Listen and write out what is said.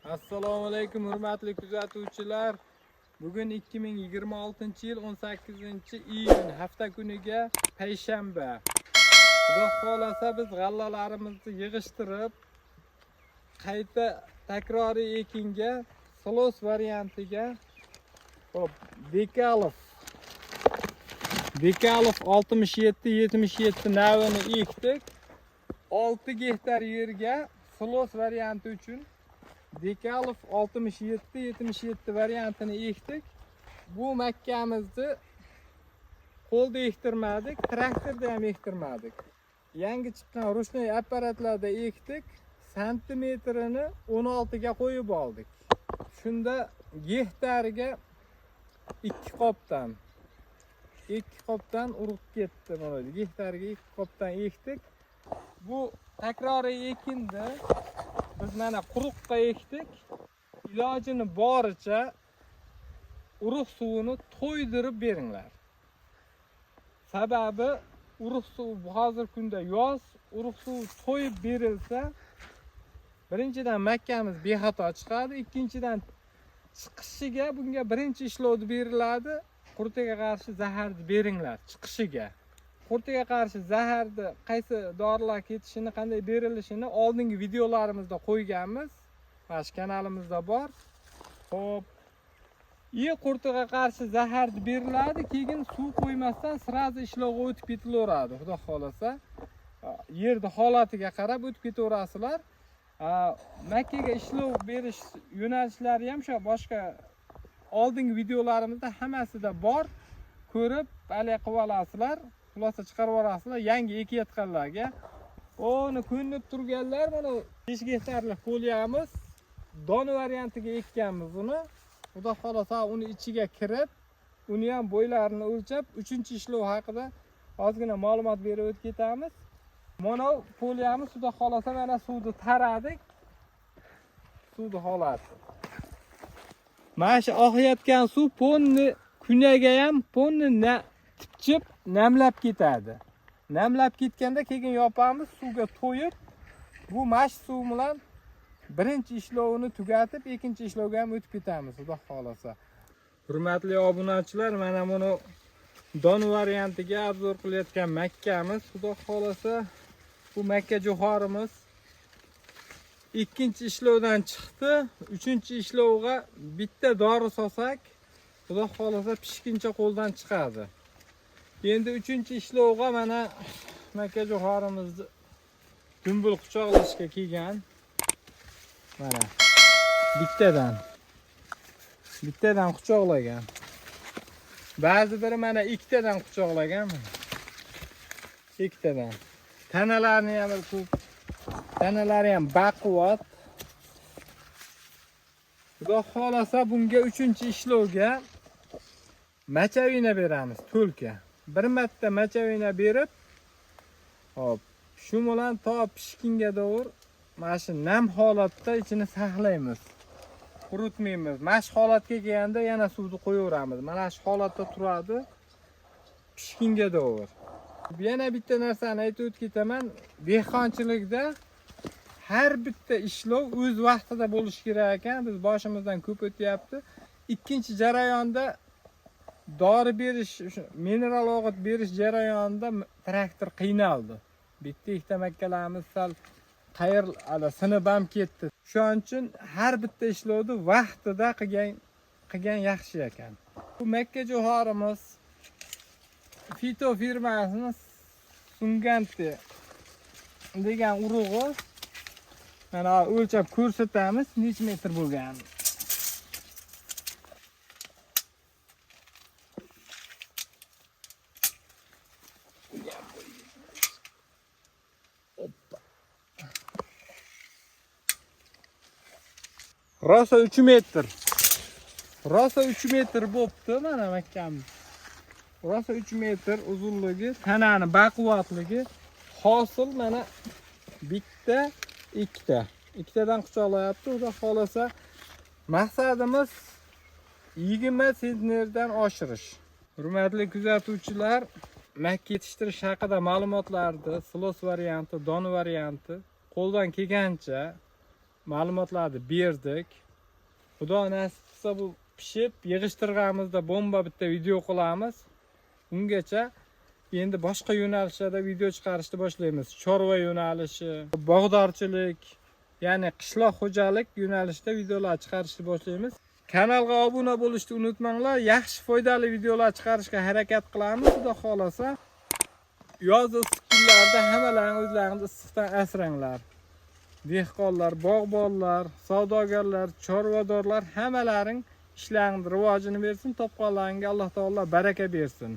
Assalomu alaykum hurmatli kuzatuvchilar. Bugun 2026-yil 18-iyun hafta kuniga payshanba. Xudo xolasa biz g'allalarimizni yig'ishtirib qayta takroriy ekinga silos variantiga Bekalov 67-77 navini ekdik. 6 gektar yerga silos varianti uchun Bekalov 67-77 variantini ekdik. Bu makkamizni qo'lda ektirmadik, traktorda ham ektirmadik. Yangi chiqqan ruchnoy apparatlarda ekdik. Santimetrini 16 ga qo'yib oldik. Shunda gektariga 2 qopdan urib ketdi mana. Gektariga 2 qopdan ekdik. Bu takroriy ekinda biz mana quruqqa ekdik. Ilojini boricha urug' suvini to'ydirib beringlar. Sababi urug' suvi hozir kunda yoz, urug' suvi to'yib berilsa, birinchidan makkamiz bexato chiqadi, ikkinchidan chiqishiga bunga birinchi ishlovni beriladi. Qurtaga qarshi zaharni beringlar chiqishiga. Qurtaga qarshi zaharni qaysi dorilar ketishini, qanday berilishini oldingi videolarimizda qo'yganmiz. Mana shu kanalimizda bor. Xo'p. Qurtaga qarshi zaharni beriladi, keyin suv qo'ymasdan sirazi ishlovga o'tib ketilaveradi. Xudo xolasa, yerni holatiga qarab o'tib ketaverasizlar. Makkaga ishlov berish yo'nalishlari ham shu boshqa oldingi videolarimizda hammasida bor. Ko'rib, hali qilib olasizlar. Xulosa chiqarib olasizlar yangi ekayotganlarga. Uni ko'nib turganlar mana 5 gektarlik poliyamiz don variantiga ekkanmiz uni. Xudo xolasa uni ichiga kirib, uni ham bo'ylarini o'lchab, 3-ishlov haqida ozgina ma'lumot berib o'tib ketamiz. Mana poliyamiz xudo xolasa mana suvni taradik. Suvni holati. Mana shu oqayotgan suv ponni kunaga ham ponni tipchib namlab ketadi. Namlab ketganda keyin yopamiz, suvga to'yib, bu mash suv bilan birinchi ishlovini tugatib, ikkinchi ishlovga ham o'tib ketamiz, xudo xolasa. Hurmatli obunachilar, mana buni don variantiga obzor qilayotgan makkamiz, xudo xolasa, bu makka jo'xorimiz ikkinchi ishlovdan chiqdi. 3-ishlovga bitta dori solsak, xudo xolasa pishguncha qo'ldan chiqadi. Endi 3-ishlovga mana makka jo'xorimizni dumbul quchoqlashga kelgan. Mana bittadan quchoqlagan. Ba'zi biri mana ikkitadan quchoqlagan. Ikkitadan. Tanalarni ham ko'p. Tanalari ham baquvvat. Xudo xolasa bunga 3-ishlovga machavina beramiz, to'lka. Bir marta machavina berib, hop, shu bilan to pishkinga davr mana shu nam holatda ichini saqlaymiz. Quritmaymiz. Mash holatga kelganda yana suvni qo'yaveramiz. Mana shu holatda turadi pishkinga davr. Yana bitta narsani aytib o'tib ketaman. Dehqonchilikda har bitta ishlov o'z vaqtida bo'lishi kerak ekan. Biz boshimizdan ko'p o'tyapti. Ikkinchi jarayonda dori berish, mineral o'g'it berish jarayonida traktor qiynaldi. Bitta ikkita makkalarimiz sal sinib ham ketdi. Shuning uchun har bitta ishlovni vaqtida qilgan yaxshi ekan. Bu makka jo'xorimiz Fito firmasining Sunganti degan urug'i. Mana o'lchab ko'rsatamiz, necha metr bo'lganini. Rosa 3 metr. Rosa 3 metr bo'pti mana makkamiz. Rosa 3 metr uzunligi, tanani baquvvatligi, hosil mana bitta, ikkitadan quchoqlayapti. Xudo xolasa maqsadimiz 20 sentnerdan oshirish. Hurmatli kuzatuvchilar, makka yetishtirish haqida ma'lumotlarni, silos varianti, don varianti qo'ldan kelgancha ma'lumotlarni berdik. Xudo nasib qilsa bu pishib, yig'ishtirganimizda bomba bitta video qilamiz. Ungacha endi boshqa yo'nalishlarda video chiqarishni boshlaymiz. Chorva yo'nalishi, bog'dorchilik, ya'ni qishloq xo'jalik yo'nalishida videolar chiqarishni boshlaymiz. Kanalga obuna bo'lishni unutmanglar. Yaxshi foydali videolar chiqarishga harakat qilamiz, xudo xolasa. Yoz issiq kunlarda hammalaring o'zlaringizni issiqdan asranglar. Dehqonlar, bog'bonlar, savdogarlar, chorvadorlar hammalaring ishlaringiz rivojini bersin, topganlaringga Alloh taolo baraka bersin.